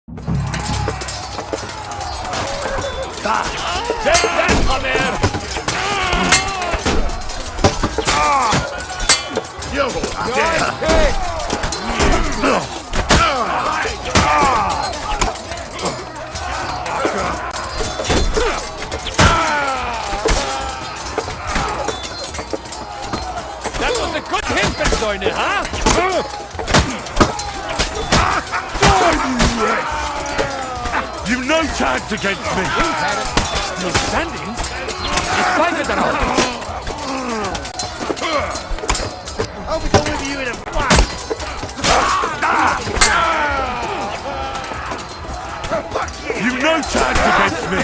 Take that, come here! You That was a good hit, Benzoine, huh? You've no chance against me! No standing? It's fighter than all. I'll be done with you in a flash! You've no chance against me!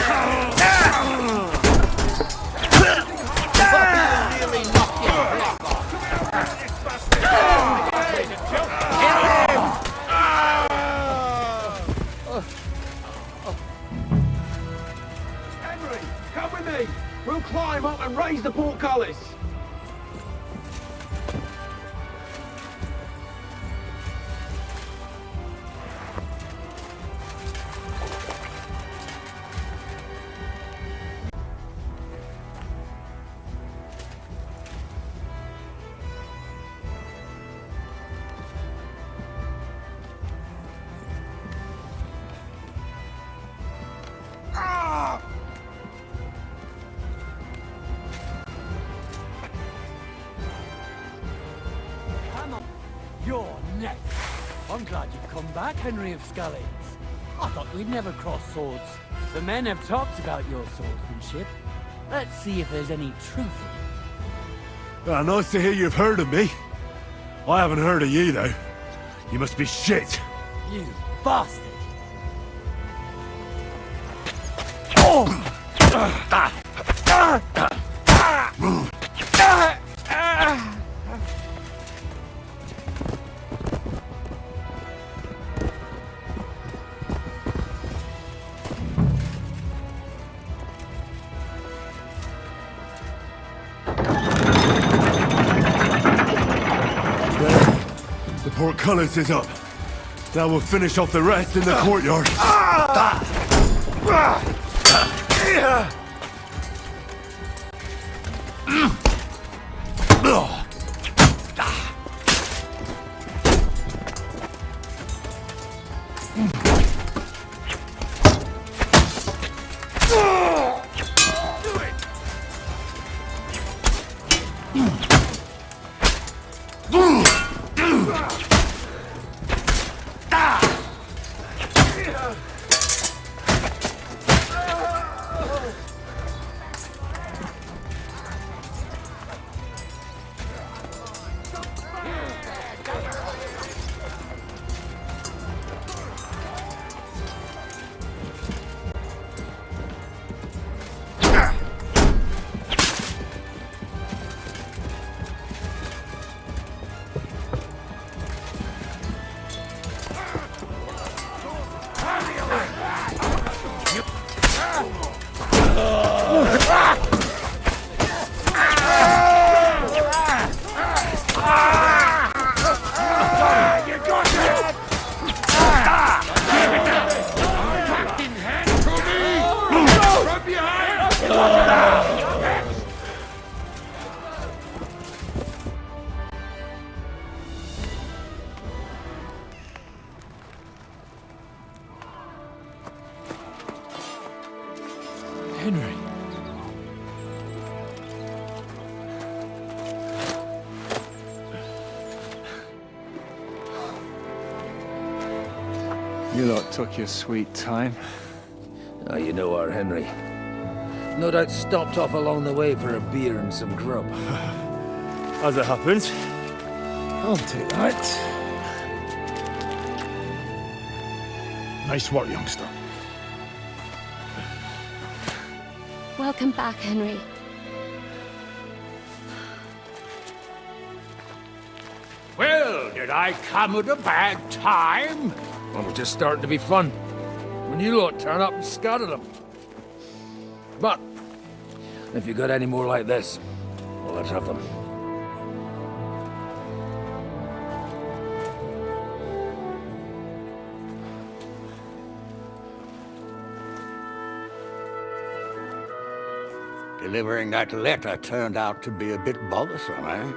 Henry, come with me! We'll climb up and raise the portcullis! You're next. I'm glad you've come back, Henry of Scalades. I thought we'd never cross swords. The men have talked about your swordsmanship. Let's see if there's any truth in it. Nice to hear you've heard of me. I haven't heard of you, though. You must be shit. You bastard! The portcullis is up. Now we'll finish off the rest in the courtyard. Henry. You lot took your sweet time. Ah, you know our Henry. No doubt stopped off along the way for a beer and some grub. As it happens. I'll take that. Nice work, youngster. Welcome back, Henry. Well, did I come at a bad time? Well, we're just starting to be fun. When you lot turn up and scatter them. But, if you got any more like this, well, let's have them. Delivering that letter turned out to be a bit bothersome, eh?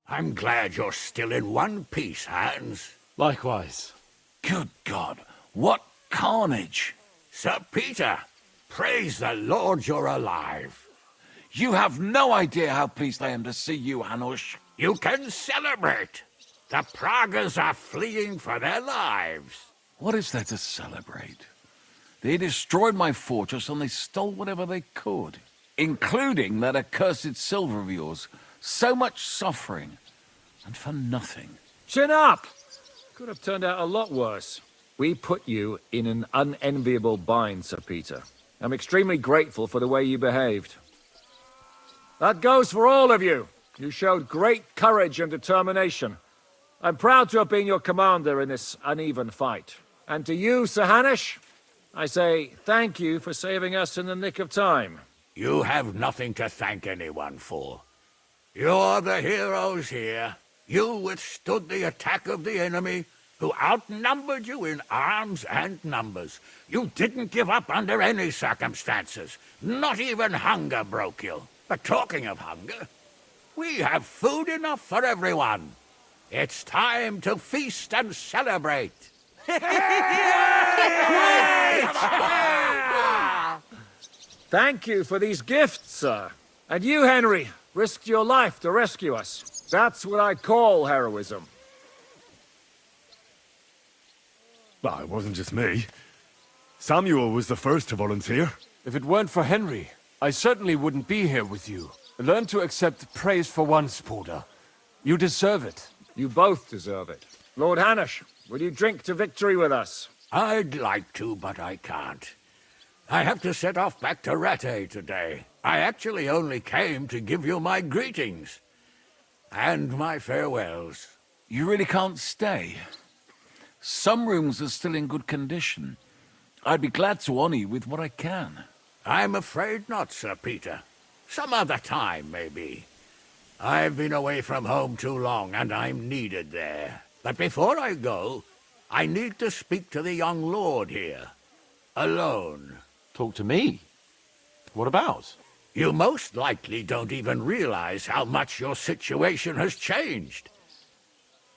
I'm glad you're still in one piece, Hans. Likewise. Good God, what carnage! Sir Peter, praise the Lord you're alive. You have no idea how pleased I am to see you, Hanush. You can celebrate. The Pragas are fleeing for their lives. What is there to celebrate? They destroyed my fortress and they stole whatever they could, including that accursed silver of yours. So much suffering, and for nothing. Chin up! Could have turned out a lot worse. We put you in an unenviable bind, Sir Peter. I'm extremely grateful for the way you behaved. That goes for all of you. You showed great courage and determination. I'm proud to have been your commander in this uneven fight. And to you, Sir Hanush, I say thank you for saving us in the nick of time. You have nothing to thank anyone for. You're the heroes here. You withstood the attack of the enemy, who outnumbered you in arms and numbers. You didn't give up under any circumstances. Not even hunger broke you. But talking of hunger, we have food enough for everyone. It's time to feast and celebrate. Thank you for these gifts, sir. And you, Henry, risked your life to rescue us. That's what I call heroism. Well, it wasn't just me. Samuel was the first to volunteer. If it weren't for Henry, I certainly wouldn't be here with you. Learn to accept praise for once, Porter. You deserve it. You both deserve it. Lord Hanush, will you drink to victory with us? I'd like to, but I can't. I have to set off back to Rattay today. I actually only came to give you my greetings. And my farewells. You really can't stay. Some rooms are still in good condition. I'd be glad to honor you with what I can. I'm afraid not, Sir Peter. Some other time, maybe. I've been away from home too long, and I'm needed there. But before I go, I need to speak to the young lord here. Alone. Talk to me? What about? You most likely don't even realize how much your situation has changed.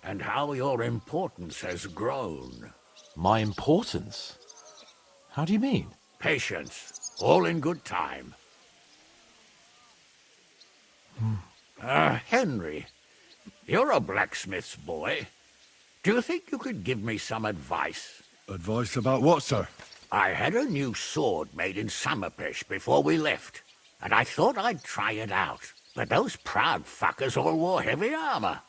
And how your importance has grown. My importance? How do you mean? Patience. All in good time. Henry, you're a blacksmith's boy. Do you think you could give me some advice? Advice about what, sir? I had a new sword made in Summerpish before we left, and I thought I'd try it out. But those proud fuckers all wore heavy armor.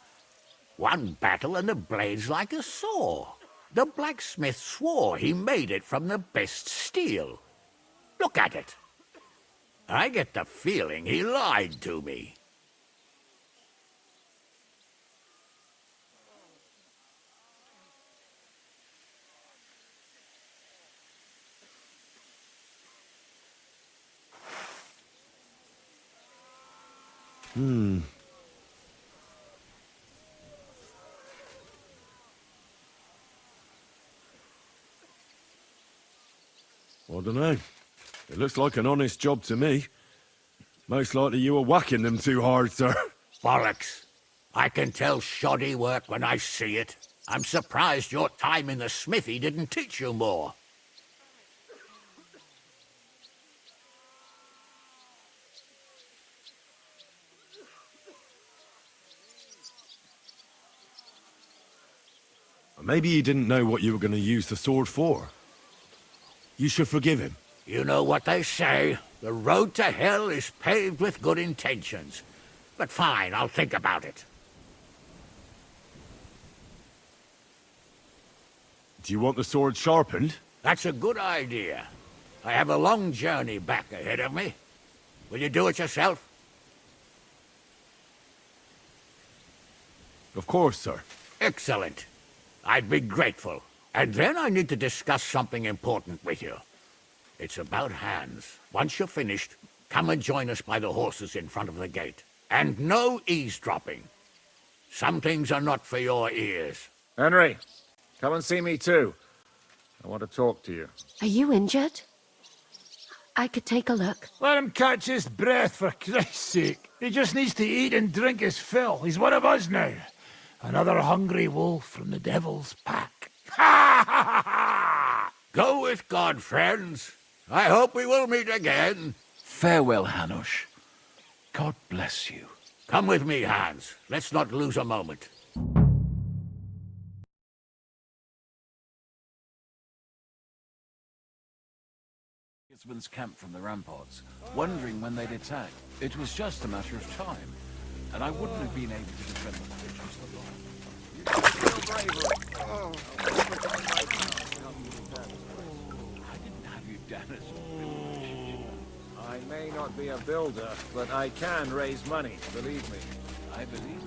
One battle and the blade's like a saw. The blacksmith swore he made it from the best steel. Look at it. I get the feeling he lied to me. I don't know. It looks like an honest job to me. Most likely you were whacking them too hard, sir. Bollocks. I can tell shoddy work when I see it. I'm surprised your time in the smithy didn't teach you more. Maybe he didn't know what you were going to use the sword for. You should forgive him. You know what they say. The road to hell is paved with good intentions. But fine, I'll think about it. Do you want the sword sharpened? That's a good idea. I have a long journey back ahead of me. Will you do it yourself? Of course, sir. Excellent. I'd be grateful. And then I need to discuss something important with you. It's about Hans. Once you're finished, come and join us by the horses in front of the gate. And no eavesdropping. Some things are not for your ears. Henry, come and see me too. I want to talk to you. Are you injured? I could take a look. Let him catch his breath, for Christ's sake. He just needs to eat and drink his fill. He's one of us now. Another hungry wolf from the devil's pack. Ha ha ha ha! Go with God, friends. I hope we will meet again. Farewell, Hanush. God bless you. Come with me, Hans. Let's not lose a moment. Sigismund's camp from the ramparts, wondering when they'd attack. It was just a matter of time, and I wouldn't have been able to defend the bridges alone. I didn't have you down as a builder. I may not be a builder, but I can raise money, believe me. I believe you.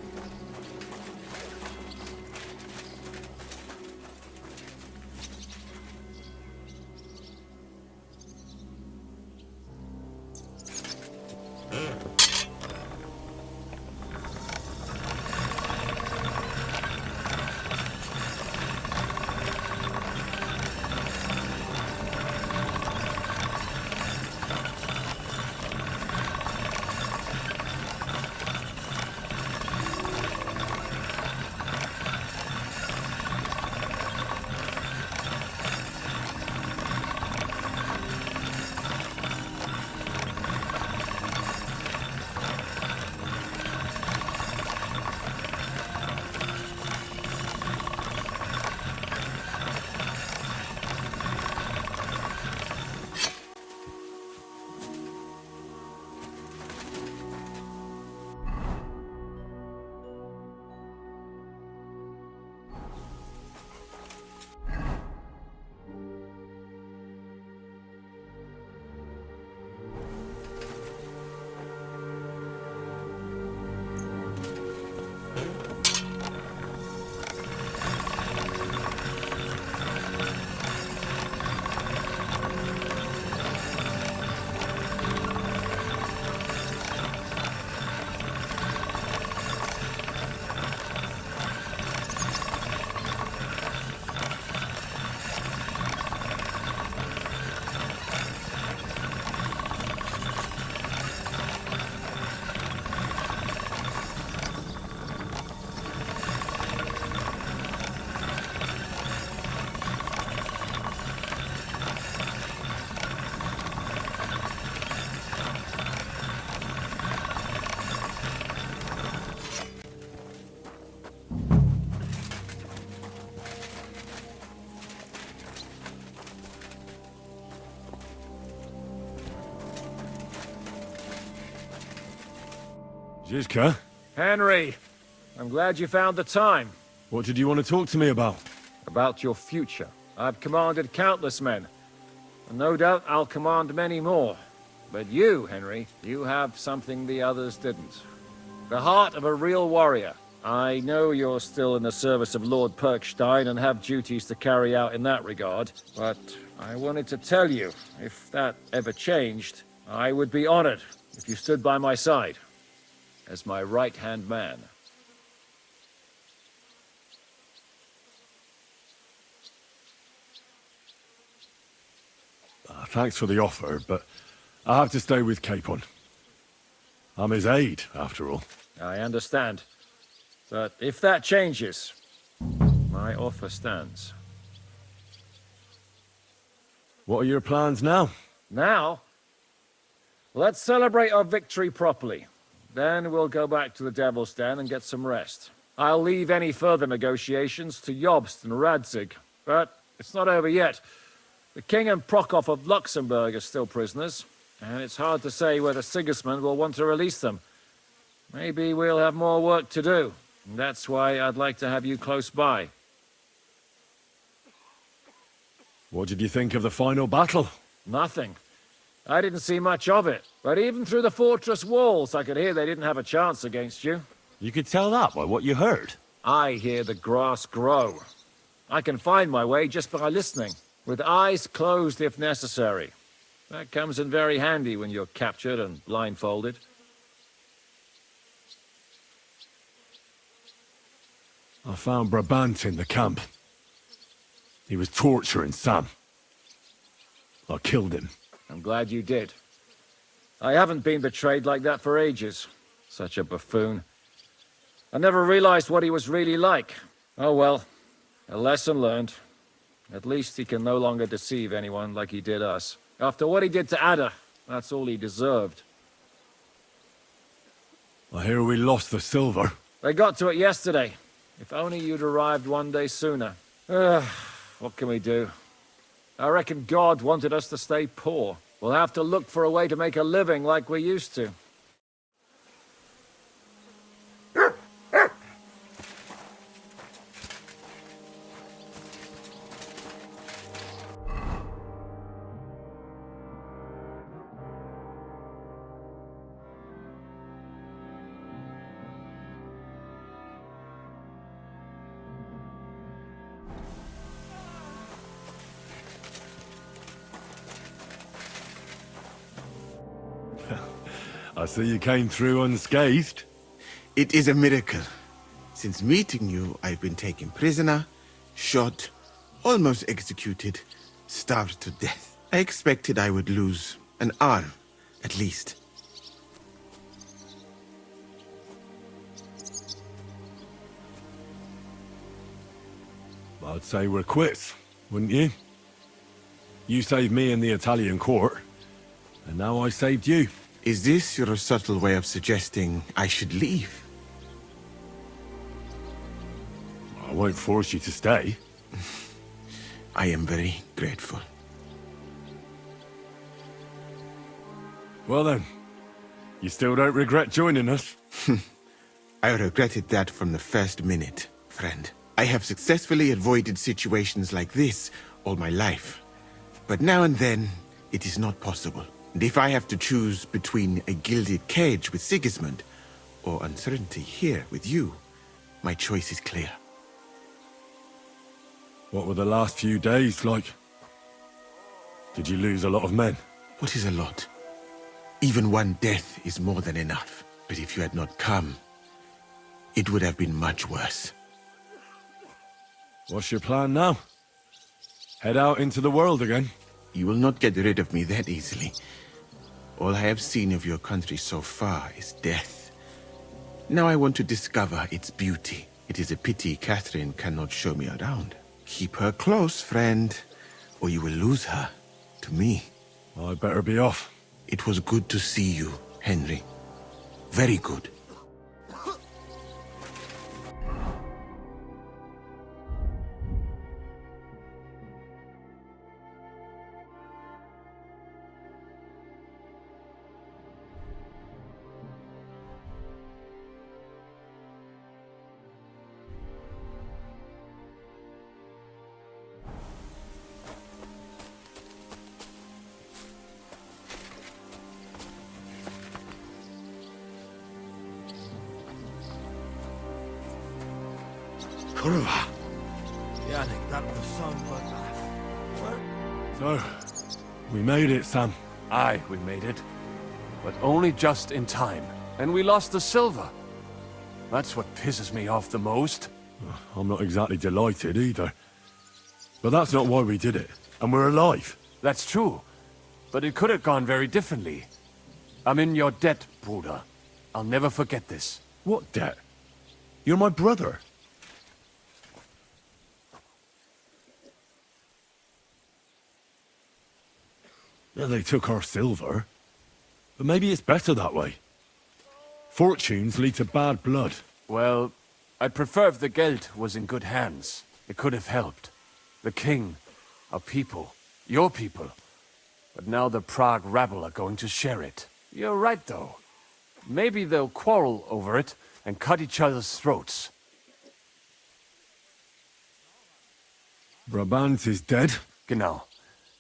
Zizka, Henry, I'm glad you found the time. what did you want to talk to me about? About your future. I've commanded countless men, and no doubt I'll command many more. But you, Henry, you have something the others didn't. The heart of a real warrior. I know you're still in the service of Lord Perkstein and have duties to carry out in that regard, but I wanted to tell you, if that ever changed, I would be honored if you stood by my side as my right-hand man. Thanks for the offer, but I have to stay with Capon. I'm his aide, after all. I understand. But if that changes, my offer stands. What are your plans now? Now, let's celebrate our victory properly. Then we'll go back to the Devil's Den and get some rest. I'll leave any further negotiations to Jobst and Radzig. But it's not over yet. The King and Prokop of Luxembourg are still prisoners, and it's hard to say whether Sigismund will want to release them. Maybe we'll have more work to do. And that's why I'd like to have you close by. What did you think of the final battle? Nothing. I didn't see much of it. But even through the fortress walls, I could hear they didn't have a chance against you. You could tell that by what you heard. I hear the grass grow. I can find my way just by listening, with eyes closed if necessary. That comes in very handy when you're captured and blindfolded. I found Brabant in the camp. He was torturing Sam. I killed him. I'm glad you did. I haven't been betrayed like that for ages. Such a buffoon. I never realized what he was really like. Oh well, a lesson learned. At least he can no longer deceive anyone like he did us. After what he did to Ada, that's all he deserved. I hear we lost the silver. They got to it yesterday. If only you'd arrived one day sooner. What can we do? I reckon God wanted us to stay poor. We'll have to look for a way to make a living like we used to. I see you came through unscathed. It is a miracle. Since meeting you, I've been taken prisoner, shot, almost executed, starved to death. I expected I would lose an arm, at least. I'd say we're quits, wouldn't you? You saved me in the Italian court, and now I saved you. Is this your subtle way of suggesting I should leave? I won't force you to stay. I am very grateful. Well then, you still don't regret joining us? I regretted that from the first minute, friend. I have successfully avoided situations like this all my life. But now and then, it is not possible. And if I have to choose between a gilded cage with Sigismund or uncertainty here with you, my choice is clear. What were the last few days like? Did you lose a lot of men? What is a lot? Even one death is more than enough. But if you had not come, it would have been much worse. What's your plan now? Head out into the world again? You will not get rid of me that easily. All I have seen of your country so far is death. Now I want to discover its beauty. It is a pity Catherine cannot show me around. Keep her close, friend, or you will lose her to me. I better be off. It was good to see you, Henry. Very good. Kurwa. Yannick, that was some bloodbath. So, we made it, Sam. Aye, we made it. But only just in time. And we lost the silver. That's what pisses me off the most. I'm not exactly delighted either. But that's not why we did it. And we're alive. That's true. But it could have gone very differently. I'm in your debt, Bruder. I'll never forget this. What debt? You're my brother. Yeah, they took our silver. But maybe it's better that way. Fortunes lead to bad blood. Well, I'd prefer if the Geld was in good hands. It could have helped. The king, our people, your people. But now the Prague rabble are going to share it. You're right, though. Maybe they'll quarrel over it and cut each other's throats. Brabant is dead? Genau.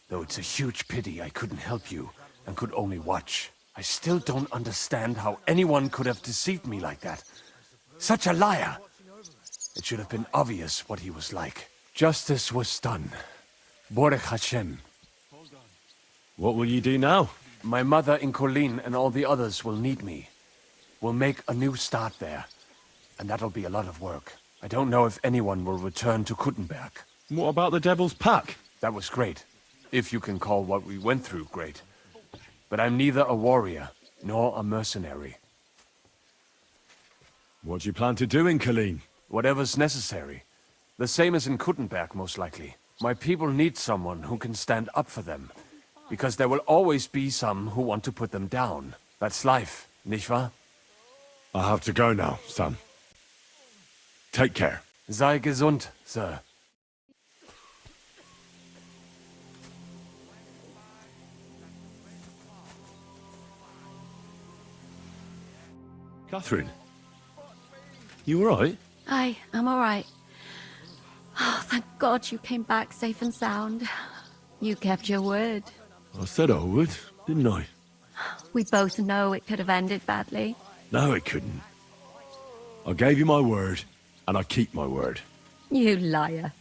Though it's a huge pity I couldn't help you and could only watch. I still don't understand how anyone could have deceived me like that. Such a liar! It should have been obvious what he was like. Justice was done. Borech Hashem. What will you do now? My mother in Colleen and all the others will need me. We'll make a new start there. And that'll be a lot of work. I don't know if anyone will return to Kuttenberg. What about the Devil's Pack? That was great. If you can call what we went through great. But I'm neither a warrior, nor a mercenary. What do you plan to do in Colleen? Whatever's necessary. The same as in Kuttenberg, most likely. My people need someone who can stand up for them. Because there will always be some who want to put them down. That's life, nicht wahr? I have to go now, Sam. Take care. Sei gesund, Sir. Catherine, you alright? I'm all right. Oh, thank God you came back safe and sound. You kept your word. I said I would, didn't I? We both know it could have ended badly. No, it couldn't. I gave you my word, and I keep my word. You liar.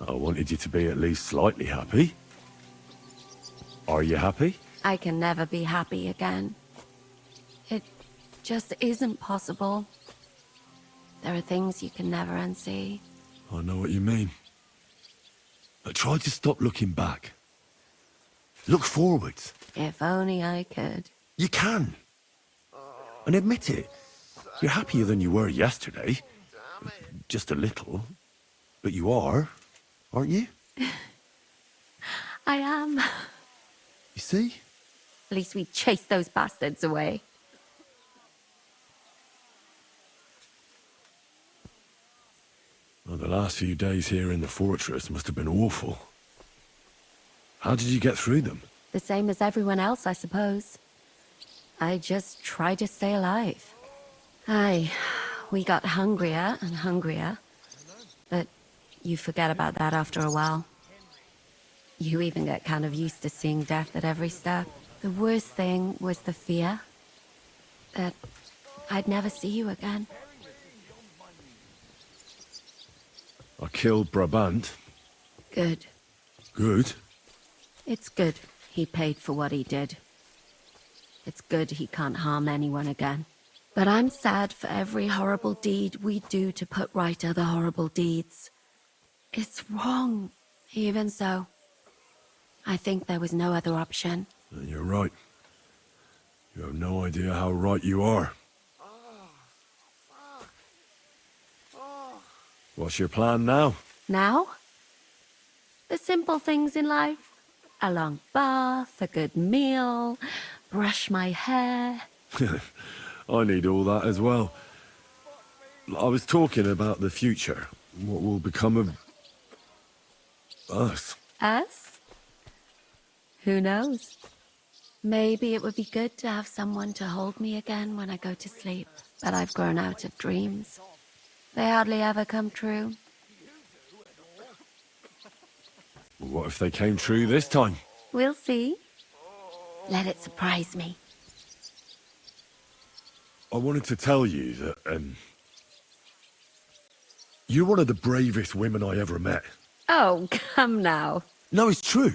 I wanted you to be at least slightly happy. Are you happy? I can never be happy again. It just isn't possible. There are things you can never unsee. I know what you mean. But try to stop looking back. Look forwards. If only I could. You can. And admit it. You're happier than you were yesterday. Just a little. But you are, aren't you? I am. You see? At least we chased those bastards away. Well, the last few days here in the fortress must have been awful. How did you get through them? The same as everyone else, I suppose. I just tried to stay alive. We got hungrier and hungrier. But you forget about that after a while. You even get kind of used to seeing death at every step. The worst thing was the fear that I'd never see you again. I killed Brabant. Good. Good. It's good he paid for what he did. It's good he can't harm anyone again. But I'm sad for every horrible deed we do to put right other horrible deeds. It's wrong, even so. I think there was no other option. You're right. You have no idea how right you are. What's your plan now? Now? The simple things in life. A long bath, a good meal, brush my hair. I need all that as well. I was talking about the future. What will become of us? Us? Who knows? Maybe it would be good to have someone to hold me again when I go to sleep. But I've grown out of dreams. They hardly ever come true. What if they came true this time? We'll see. Let it surprise me. I wanted to tell you that, you're one of the bravest women I ever met. Oh, come now. No, it's true.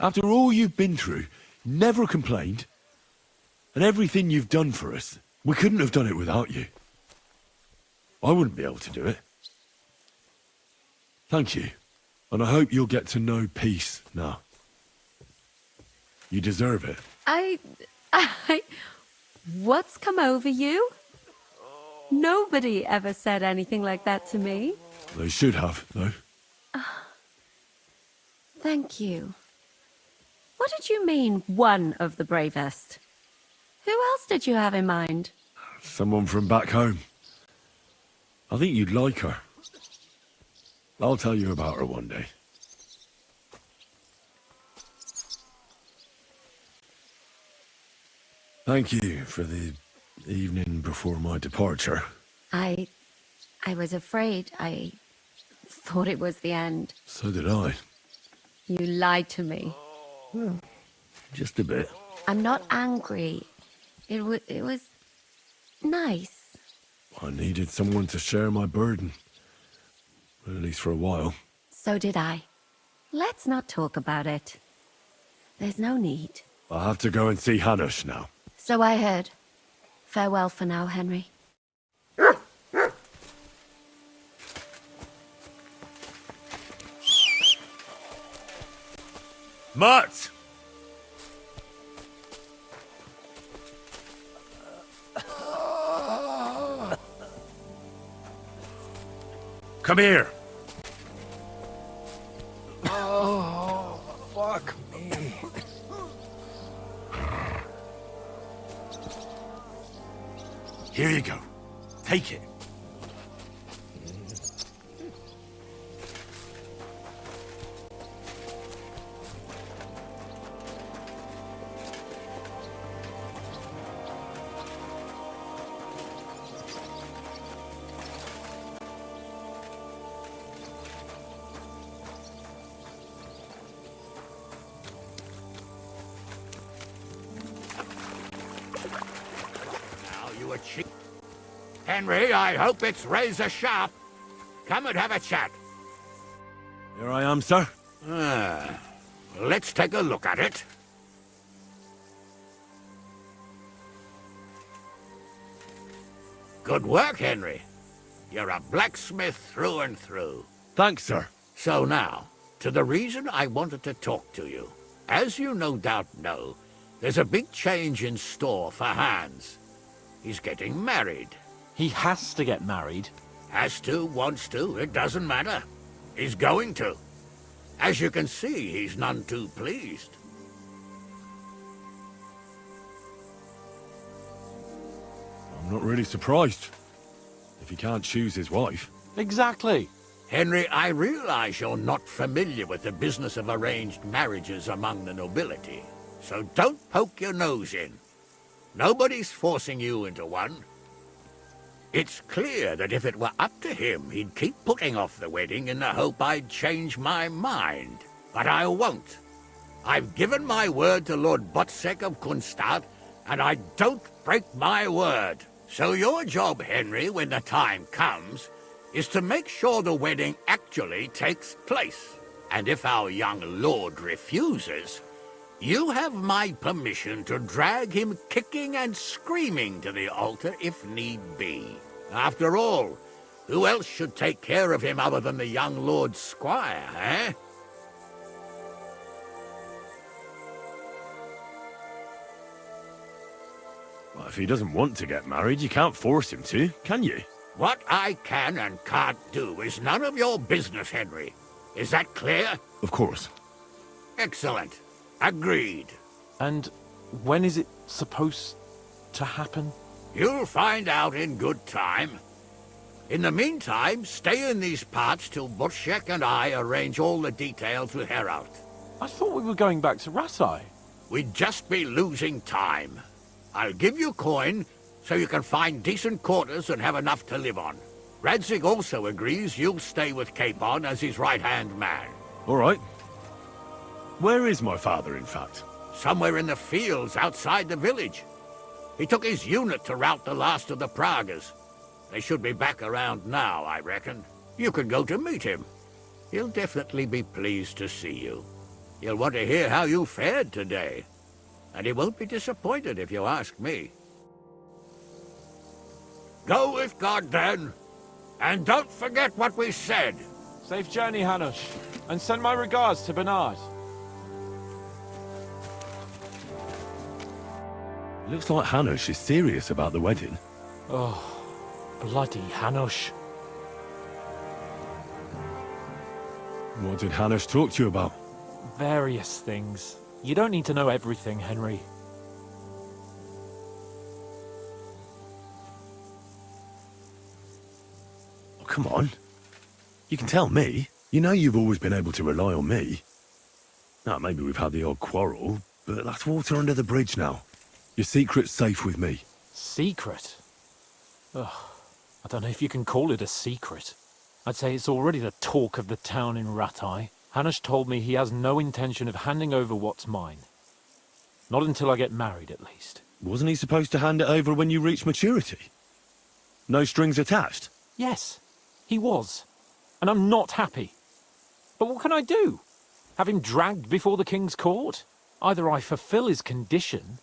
After all you've been through, never complained, and everything you've done for us, we couldn't have done it without you. I wouldn't be able to do it. Thank you. And I hope you'll get to know peace now. You deserve it. What's come over you? Nobody ever said anything like that to me. They should have, though. Thank you. What did you mean, one of the bravest? Who else did you have in mind? Someone from back home. I think you'd like her. I'll tell you about her one day. Thank you for the evening before my departure. I was afraid. I thought it was the end. So did I. You lied to me. Well, just a bit. I'm not angry. It was nice. I needed someone to share my burden. At least for a while. So did I. Let's not talk about it. There's no need. I'll have to go and see Hanush now. So I heard. Farewell for now, Henry. Mutt! Come here. Oh, fuck me. Here you go. Take it. Henry, I hope it's razor sharp. Come and have a chat. Here I am, sir. Let's take a look at it. Good work, Henry. You're a blacksmith through and through. Thanks, sir. So now, to the reason I wanted to talk to you. As you no doubt know, there's a big change in store for Hans. He's getting married. He has to get married. Has to, wants to, it doesn't matter. He's going to. As you can see, he's none too pleased. I'm not really surprised. If he can't choose his wife. Exactly. Henry, I realize you're not familiar with the business of arranged marriages among the nobility, so don't poke your nose in. Nobody's forcing you into one. It's clear that if it were up to him, he'd keep putting off the wedding in the hope I'd change my mind. But I won't. I've given my word to Lord Botsek of Kunstad, and I don't break my word. So your job, Henry, when the time comes, is to make sure the wedding actually takes place. And if our young lord refuses, you have my permission to drag him kicking and screaming to the altar if need be. After all, who else should take care of him other than the young lord's squire, eh? Well, if he doesn't want to get married, you can't force him to, can you? What I can and can't do is none of your business, Henry. Is that clear? Of course. Excellent. Agreed. And when is it supposed to happen? You'll find out in good time. In the meantime, stay in these parts till Botsek and I arrange all the details with Herald. I thought we were going back to Ratai. We'd just be losing time. I'll give you coin so you can find decent quarters and have enough to live on. Radzig also agrees you'll stay with Capon as his right-hand man. All right. Where is my father, in fact? Somewhere in the fields outside the village. He took his unit to rout the last of the Pragas. They should be back around now, I reckon. You could go to meet him. He'll definitely be pleased to see you. He'll want to hear how you fared today. And he won't be disappointed if you ask me. Go with God, then. And don't forget what we said. Safe journey, Hanush. And send my regards to Bernard. Looks like Hanush is serious about the wedding. Oh, bloody Hanush. What did Hanush talk to you about? Various things. You don't need to know everything, Henry. Oh, come on. You can tell me. You know you've always been able to rely on me. Now, maybe we've had the odd quarrel, but that's water under the bridge now. Your secret's safe with me. Secret? Ugh, I don't know if you can call it a secret. I'd say it's already the talk of the town in Ratai. Hanush told me he has no intention of handing over what's mine. Not until I get married, at least. Wasn't he supposed to hand it over when you reach maturity? No strings attached? Yes, he was. And I'm not happy. But what can I do? Have him dragged before the king's court? Either I fulfill his condition,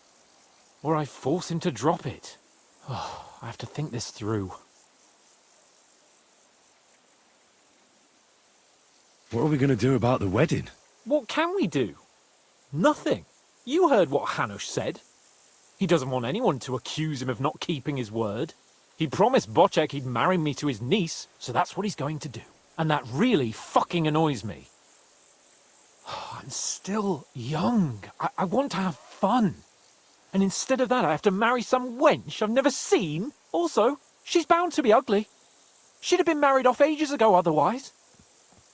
or I force him to drop it. Oh, I have to think this through. What are we going to do about the wedding? What can we do? Nothing. You heard what Hanush said. He doesn't want anyone to accuse him of not keeping his word. He promised Bocek he'd marry me to his niece, so that's what he's going to do. And that really fucking annoys me. I'm still young. I want to have fun. And instead of that, I have to marry some wench I've never seen. Also, she's bound to be ugly. She'd have been married off ages ago otherwise.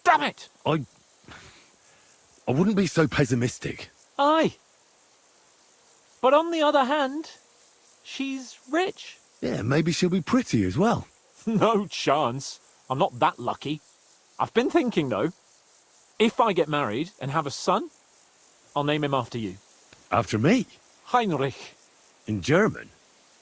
Damn it! I wouldn't be so pessimistic. Aye. But on the other hand, she's rich. Yeah, maybe she'll be pretty as well. No chance. I'm not that lucky. I've been thinking, though. If I get married and have a son, I'll name him after you. After me? Heinrich. In German?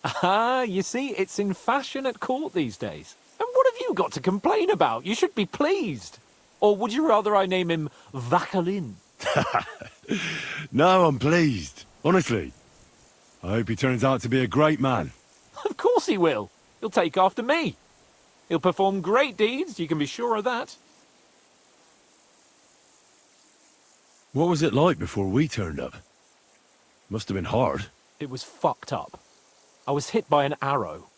Ah, you see, it's in fashion at court these days. And what have you got to complain about? You should be pleased. Or would you rather I name him Vachelin? No, I'm pleased. Honestly. I hope he turns out to be a great man. Of course he will. He'll take after me. He'll perform great deeds, you can be sure of that. What was it like before we turned up? Must have been hard. It was fucked up. I was hit by an arrow.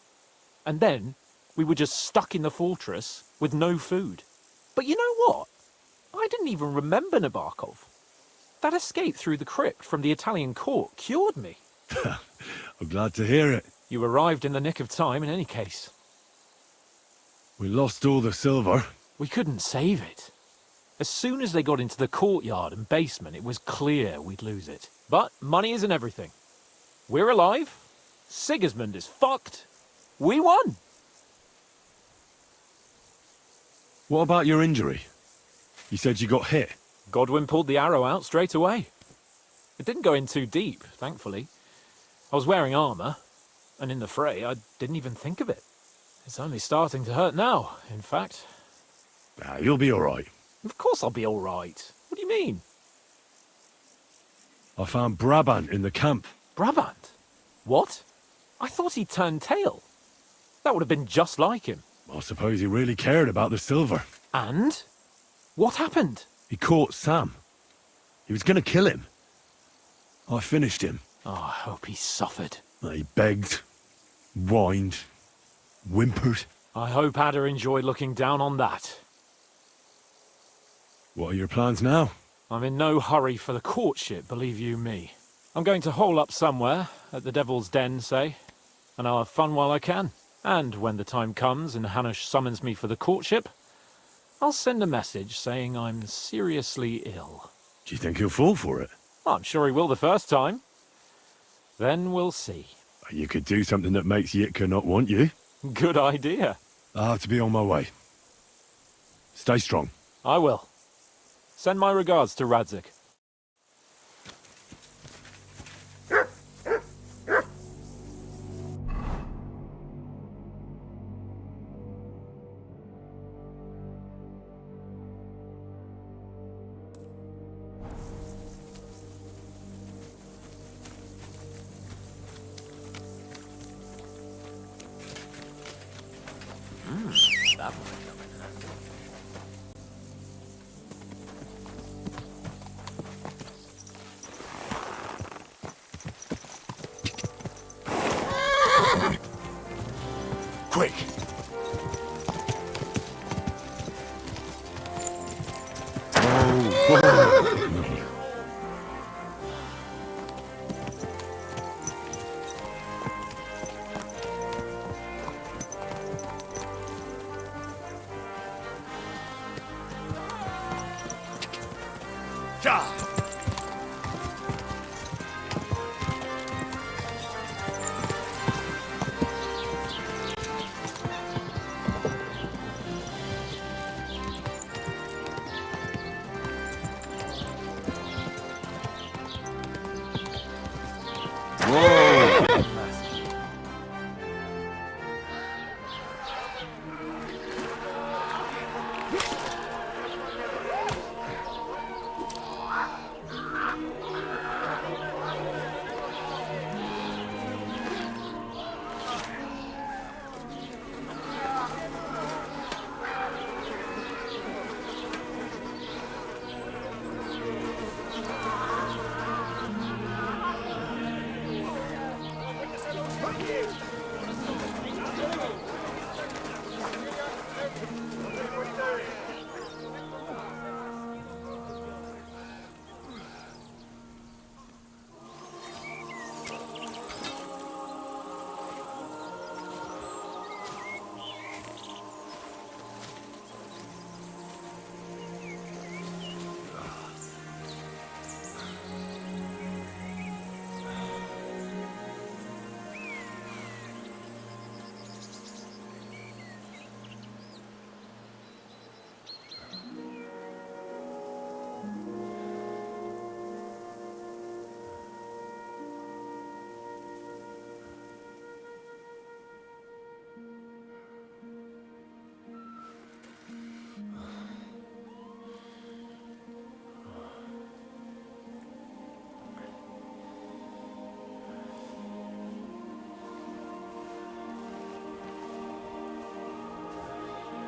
And then, we were just stuck in the fortress with no food. But you know what? I didn't even remember Nabokov. That escape through the crypt from the Italian court cured me. I'm glad to hear it. You arrived in the nick of time in any case. We lost all the silver. We couldn't save it. As soon as they got into the courtyard and basement, it was clear we'd lose it. But money isn't everything. We're alive. Sigismund is fucked. We won. What about your injury? You said you got hit. Godwin pulled the arrow out straight away. It didn't go in too deep, thankfully. I was wearing armor, and in the fray, I didn't even think of it. It's only starting to hurt now, in fact. You'll be all right. Of course I'll be all right. What do you mean? I found Brabant in the camp. Brabant? What? I thought he turned tail. That would have been just like him. I suppose he really cared about the silver. And? What happened? He caught Sam. He was going to kill him. I finished him. Oh, I hope he suffered. He begged, whined, whimpered. I hope Ada enjoyed looking down on that. What are your plans now? I'm in no hurry for the courtship, believe you me. I'm going to hole up somewhere, at the Devil's Den, say, and I'll have fun while I can. And when the time comes and Hanush summons me for the courtship, I'll send a message saying I'm seriously ill. Do you think he'll fall for it? I'm sure he will the first time. Then we'll see. You could do something that makes Yitka not want you. Good idea. I'll have to be on my way. Stay strong. I will. Send my regards to Radzik. Quick!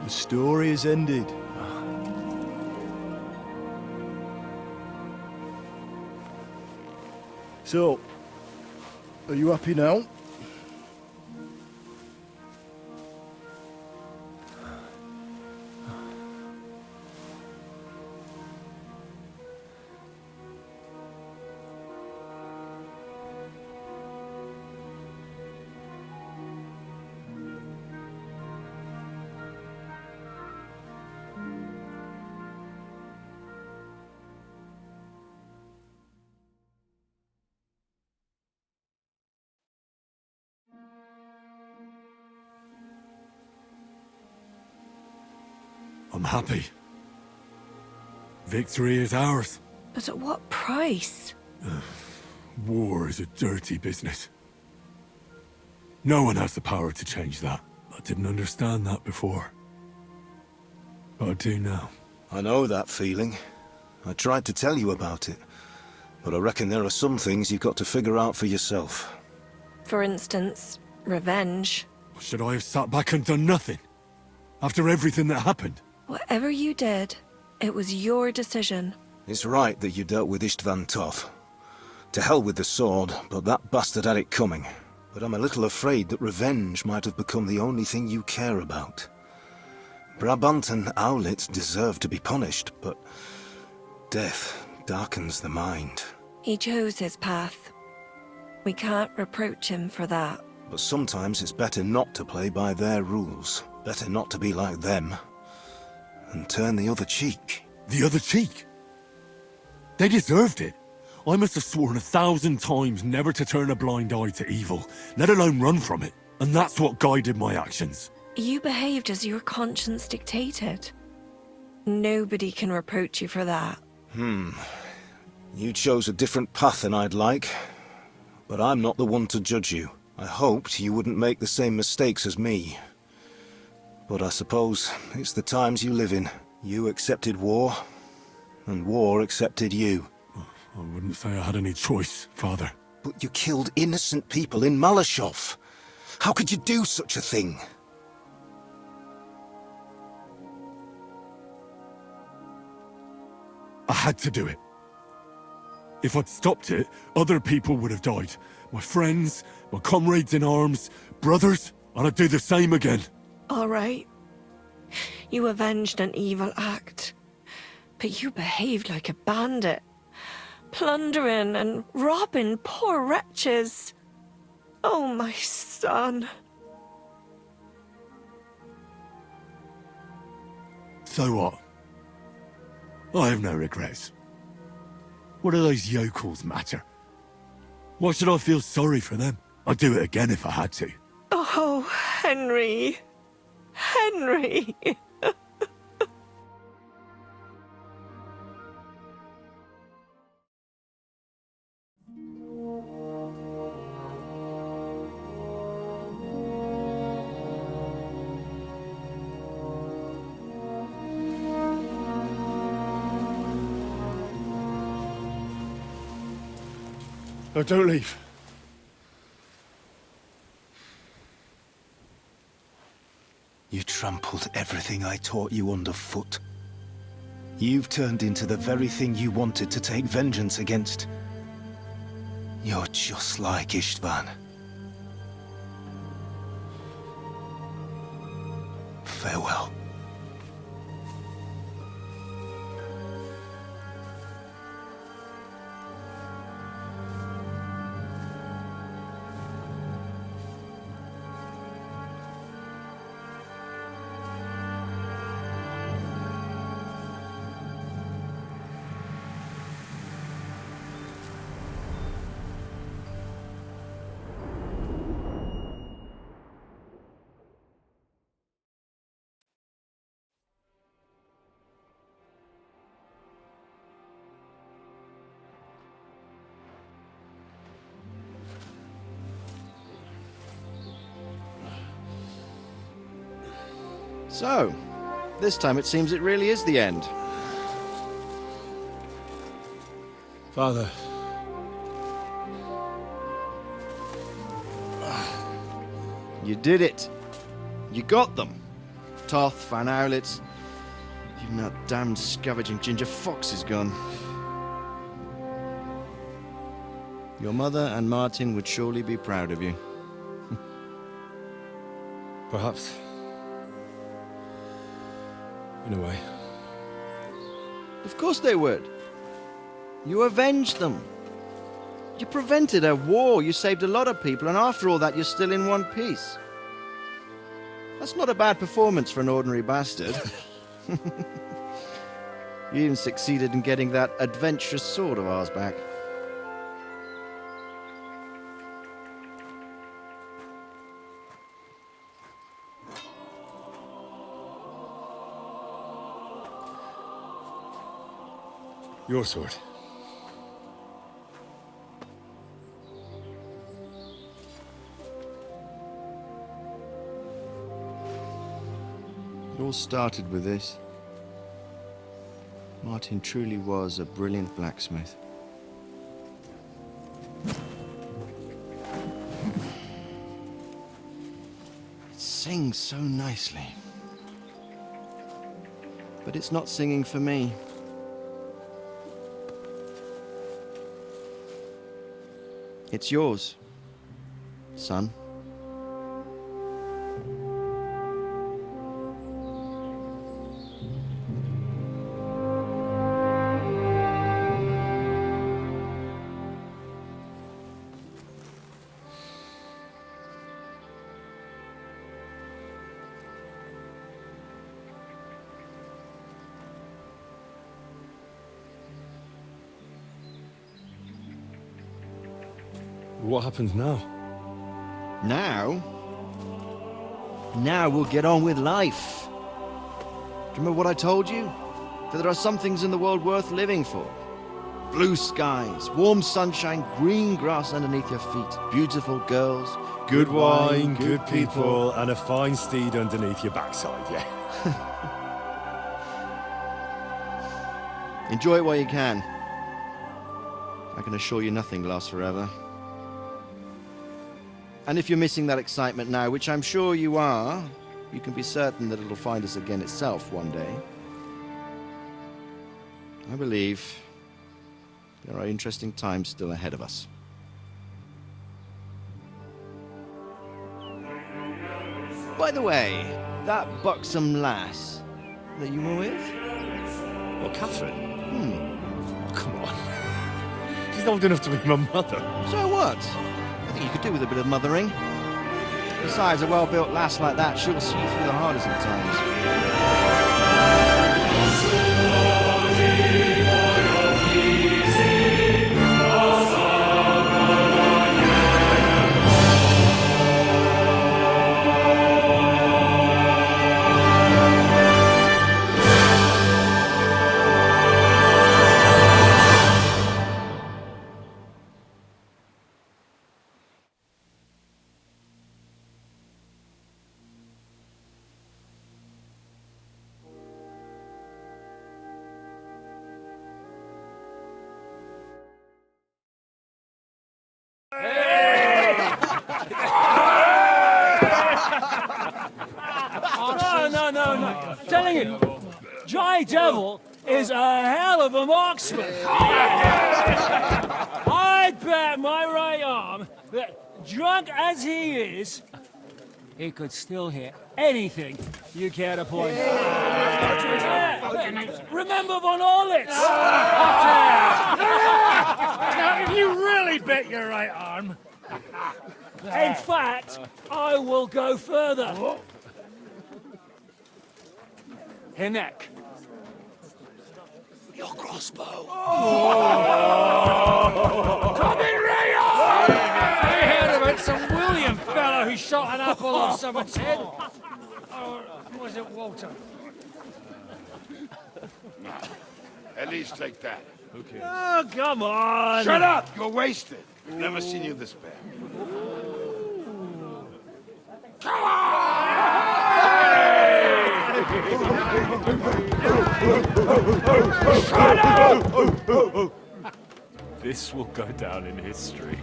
The story is ended. So, are you happy now? I'm happy. Victory is ours. But at what price? War is a dirty business. No one has the power to change that. I didn't understand that before. But I do now. I know that feeling. I tried to tell you about it. But I reckon there are some things you've got to figure out for yourself. For instance, revenge. Should I have sat back and done nothing? After everything that happened? Whatever you did, it was your decision. It's right that you dealt with Istvan tough. To hell with the sword, but that bastard had it coming. But I'm a little afraid that revenge might have become the only thing you care about. Brabant and Owlitz deserve to be punished, but death darkens the mind. He chose his path. We can't reproach him for that. But sometimes it's better not to play by their rules. Better not to be like them. And turn the other cheek. The other cheek? They deserved it. I must have sworn 1,000 times never to turn a blind eye to evil, let alone run from it. And that's what guided my actions. You behaved as your conscience dictated. Nobody can reproach you for that. You chose a different path than I'd like. But I'm not the one to judge you. I hoped you wouldn't make the same mistakes as me. But I suppose it's the times you live in. You accepted war, and war accepted you. I wouldn't say I had any choice, Father. But you killed innocent people in Malashov. How could you do such a thing? I had to do it. If I'd stopped it, other people would have died. My friends, my comrades in arms, brothers, and I'd do the same again. All right. You avenged an evil act. But you behaved like a bandit. Plundering and robbing poor wretches. Oh, my son. So what? I have no regrets. What do those yokels matter? Why should I feel sorry for them? I'd do it again if I had to. Oh, Henry. Henry. No, don't leave. You trampled everything I taught you underfoot. You've turned into the very thing you wanted to take vengeance against. You're just like Istvan. Farewell. So, this time it seems it really is the end. Father. You did it. You got them. Toth, Van Owlets. Even that damned scavenging ginger fox is gone. Your mother and Martin would surely be proud of you. Perhaps. In a way. Of course they would. You avenged them. You prevented a war, you saved a lot of people, and after all that you're still in one piece. That's not a bad performance for an ordinary bastard. You even succeeded in getting that adventurous sword of ours back. Your sword. It all started with this. Martin truly was a brilliant blacksmith. It sings so nicely. But it's not singing for me. It's yours, son. What happens now? Now? Now we'll get on with life. Do you remember what I told you? That there are some things in the world worth living for. Blue skies, warm sunshine, green grass underneath your feet, beautiful girls, Good wine, good people, and a fine steed underneath your backside, yeah. Enjoy it while you can. I can assure you nothing lasts forever. And if you're missing that excitement now, which I'm sure you are, you can be certain that it'll find us again itself one day. I believe there are interesting times still ahead of us. By the way, that buxom lass that you were with? Well, Catherine? Oh, come on. She's old enough to be my mother. So what? I think you could do with a bit of mothering. Besides, a well-built lass like that, she'll see you through the hardest of times. No. Telling you, Dry Devil is a hell of a marksman. I bet my right arm that, drunk as he is, he could still hit anything you care to point. Remember Von Orlitz? Now, if you really bet your right arm, in fact, I will go further. Hinek. Your crossbow. Come in, Rayo! I heard about some William fellow who shot an apple off someone's head. Or was it Walter? At least take that. Who cares? Oh, come on! Shut up! You're wasted. Never seen you this bad. Come on! Shut up! This will go down in history.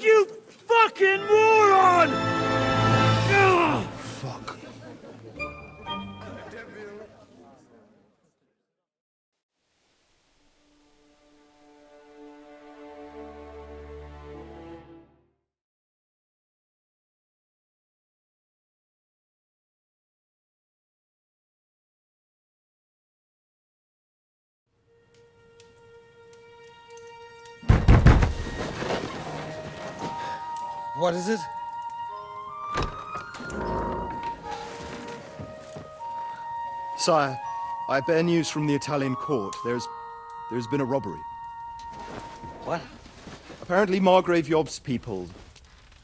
You fucking moron! Ugh. Fuck. What is it? Sire, I bear news from the Italian court. There's been a robbery. What? Apparently Margrave Yob's people,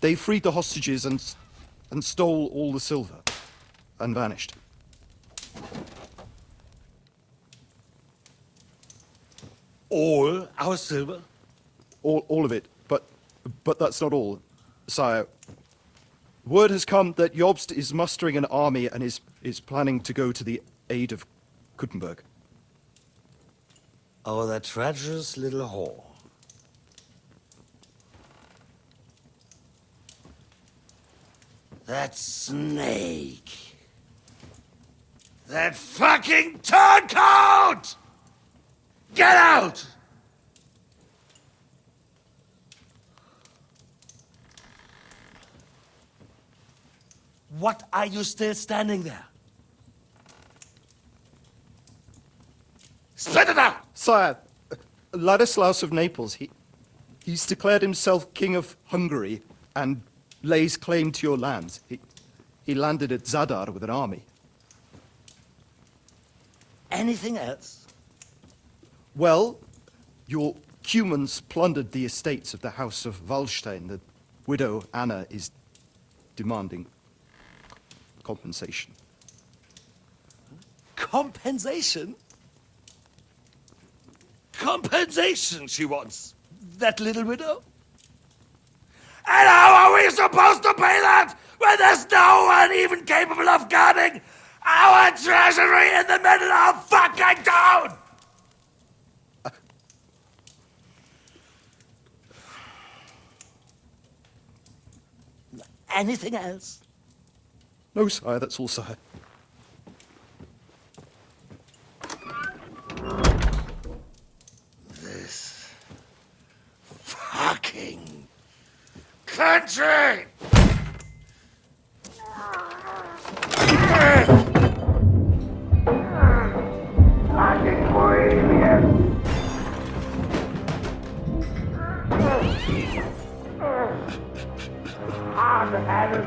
they freed the hostages and stole all the silver and vanished. All our silver? All of it, but that's not all, sire. Word has come that Jobst is mustering an army and is planning to go to the aid of Kuttenberg. Oh, that treacherous little whore. That snake. That fucking turncoat! Get out! What are you still standing there? Spit it out! Sire, Ladislaus of Naples, he's declared himself king of Hungary and lays claim to your lands. He landed at Zadar with an army. Anything else? Well, your Cumans plundered the estates of the House of Wallstein. The widow Anna is demanding compensation. Compensation? Compensation she wants. That little widow? And how are we supposed to pay that when there's no one even capable of guarding our treasury in the middle of fucking town? Anything else? No, sire, that's all, sire. This fucking country! Fucking Bohemian! Hard-headed,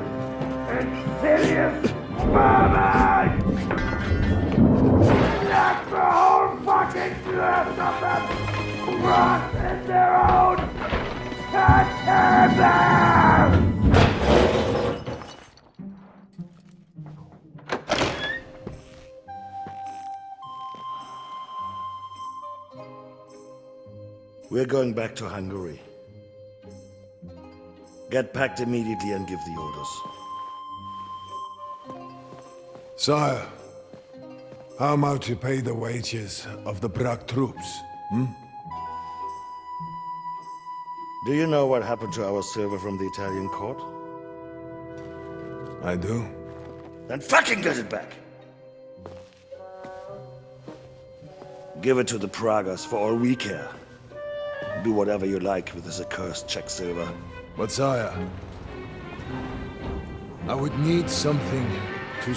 insidious vermin! Let the whole fucking rest of them rot in their own container! We're going back to Hungary. Get packed immediately and give the orders. Sire, how am I to pay the wages of the Prague troops? Do you know what happened to our silver from the Italian court? I do. Then fucking get it back! Give it to the Pragas for all we care. Do whatever you like with this accursed Czech silver. But sire, I would need something to...